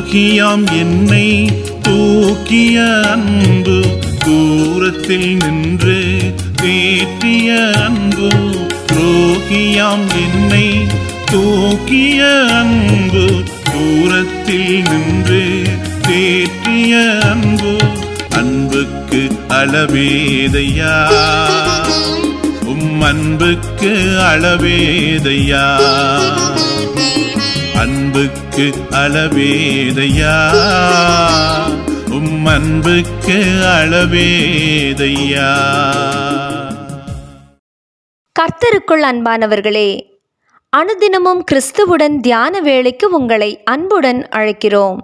துரோகியாம் என்னை தூக்கிய அன்பு, தூரத்தில் நின்று தேற்றிய அன்பு. துரோகியாம் என்னை தூக்கிய அன்பு, தூரத்தில் நின்று தேற்றிய அன்பு. அன்புக்கு அளவேதையா, அன்புக்கு அளவேதையா, அன்புக்கு அளவேதையா, அன்புக்கு அளவேதையா. கர்த்தருக்குள் அன்பானவர்களே, அனுதினமும் கிறிஸ்துவுடன் தியான வேளைக்கு உங்களை அன்புடன் அழைக்கிறோம்.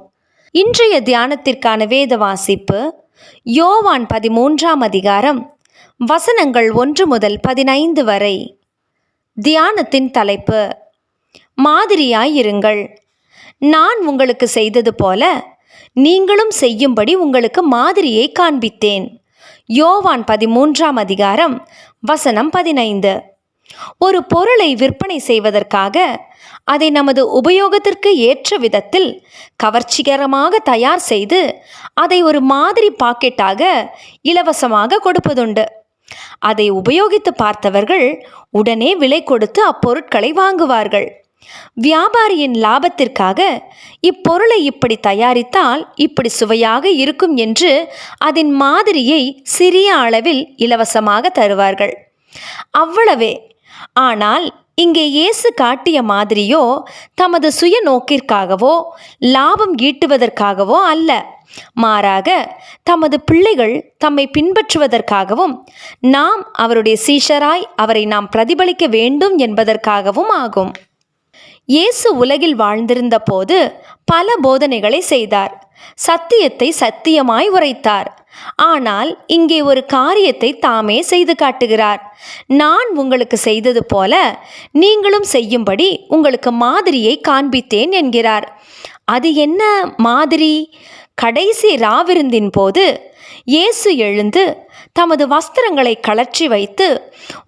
இன்றைய தியானத்திற்கான வேத வாசிப்பு யோவான் 13ஆம் அதிகாரம் வசனங்கள் 1 முதல் 15 வரை. தியானத்தின் தலைப்பு, மாதிரியாயிருங்கள். நான் உங்களுக்கு செய்தது போல நீங்களும் செய்யும்படி உங்களுக்கு மாதிரியை காண்பித்தேன். யோவான் 13ஆம் அதிகாரம் வசனம் 15. ஒரு பொருளை விற்பனை செய்வதற்காக அதை நமது உபயோகத்திற்கு ஏற்ற விதத்தில் கவர்ச்சிகரமாக தயார் செய்து அதை ஒரு மாதிரி பாக்கெட்டாக இலவசமாக கொடுப்பதுண்டு. அதை உபயோகித்து பார்த்தவர்கள் உடனே விலை கொடுத்து அப்பொருட்களை வாங்குவார்கள். வியாபாரியின் லாபத்திற்காக இப்பொருளை இப்படி தயாரித்தால் இப்படி சுவையாக இருக்கும் என்று அதன் மாதிரியை சிறிய அளவில் இலவசமாக தருவார்கள். அவ்வளவே. ஆனால் இங்கே இயேசு காட்டிய மாதிரியோ தமது சுய நோக்கிற்காகவோ லாபம் ஈட்டுவதற்காகவோ அல்ல, மாறாக தமது பிள்ளைகள் தம்மை பின்பற்றுவதற்காகவும் நாம் அவருடைய சீஷராய் அவரை நாம் பிரதிபலிக்க வேண்டும் என்பதற்காகவும் ஆகும். இயேசு உலகில் வாழ்ந்திருந்த போது பல போதனைகளை செய்தார். சத்தியத்தை சத்தியமாய் உரைத்தார். ஆனால் இங்கே ஒரு காரியத்தை தாமே செய்து காட்டுகிறார். நான் உங்களுக்கு செய்தது போல நீங்களும் செய்யும்படி உங்களுக்கு மாதிரியை காண்பித்தேன் என்கிறார். அது என்ன மாதிரி? கடைசி ராவிருந்தின் போது இயேசு எழுந்து தமது வஸ்திரங்களை கழற்றி வைத்து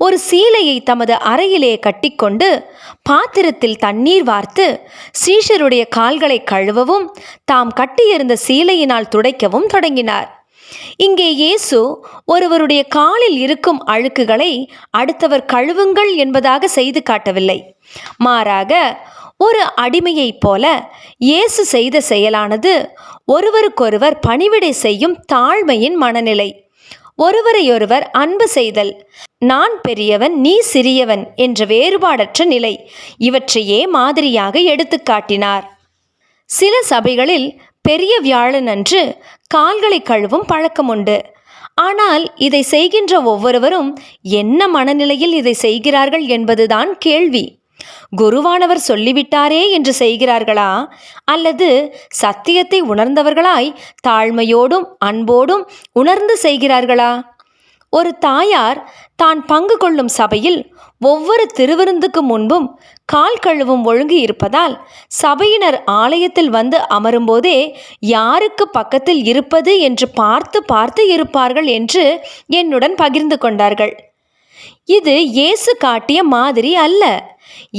ஒரு சீலையை தமது அறையிலே கட்டிக்கொண்டு பாத்திரத்தில் தண்ணீர் வார்த்து சீஷருடைய கால்களை கழுவவும் தாம் கட்டியிருந்த சீலையினால் துடைக்கவும் தொடங்கினார். இங்கே இயேசு ஒருவருடைய காலில் இருக்கும் அழுக்குகளை அடுத்தவர் கழுவுங்கள் என்பதாக செய்து காட்டவில்லை. மாறாக ஒரு அடிமையைப் போல இயேசு செய்த செயலானது ஒருவருக்கொருவர் பணிவிடை செய்யும் தாழ்மையின் மனநிலை, ஒருவரையொருவர் அன்பு செய்தல், நான் பெரியவன் நீ சிறியவன் என்ற வேறுபாடற்ற நிலை, இவற்றையே மாதிரியாக எடுத்து காட்டினார். சில சபைகளில் பெரிய வியாழன் அன்று கால்களை கழுவும் பழக்கம் உண்டு. ஆனால் இதை செய்கின்ற ஒவ்வொருவரும் என்ன மனநிலையில் இதை செய்கிறார்கள் என்பதுதான் கேள்வி. குருவானவர் சொல்லிவிட்டாரே என்று செய்கிறார்களா, அல்லது சத்தியத்தை உணர்ந்தவர்களாய் தாழ்மையோடும் அன்போடும் உணர்ந்து செய்கிறார்களா? ஒரு தாயார் தான் பங்கு கொள்ளும் சபையில் ஒவ்வொரு திருவிருந்துக்கு முன்பும் கால் கழுவும் ஒழுங்கு இருப்பதால் சபையினர் ஆலயத்தில் வந்து அமரும்போதே யாருக்கு பக்கத்தில் இருப்பது என்று பார்த்து பார்த்து இருப்பார்கள் என்று என்னுடன் பகிர்ந்து கொண்டார்கள். இது இயேசு காட்டிய மாதிரி அல்ல.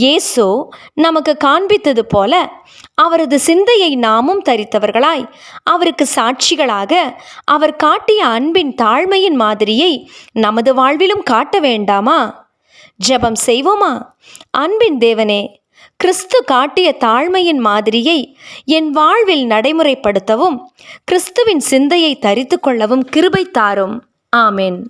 இயேசு நமக்கு காண்பித்தது போல அவரது சிந்தையை நாமும் தரித்தவர்களாய் அவருக்கு சாட்சிகளாக அவர் காட்டிய அன்பின் தாழ்மையின் மாதிரியை நமது வாழ்விலும் காட்ட வேண்டாமா? ஜெபம் செய்வோமா? அன்பின் தேவனே, கிறிஸ்து காட்டிய தாழ்மையின் மாதிரியை என் வாழ்வில் நடைமுறைப்படுத்தவும் கிறிஸ்துவின் சிந்தையை தரித்து கொள்ளவும் கிருபை தாரும். ஆமென்.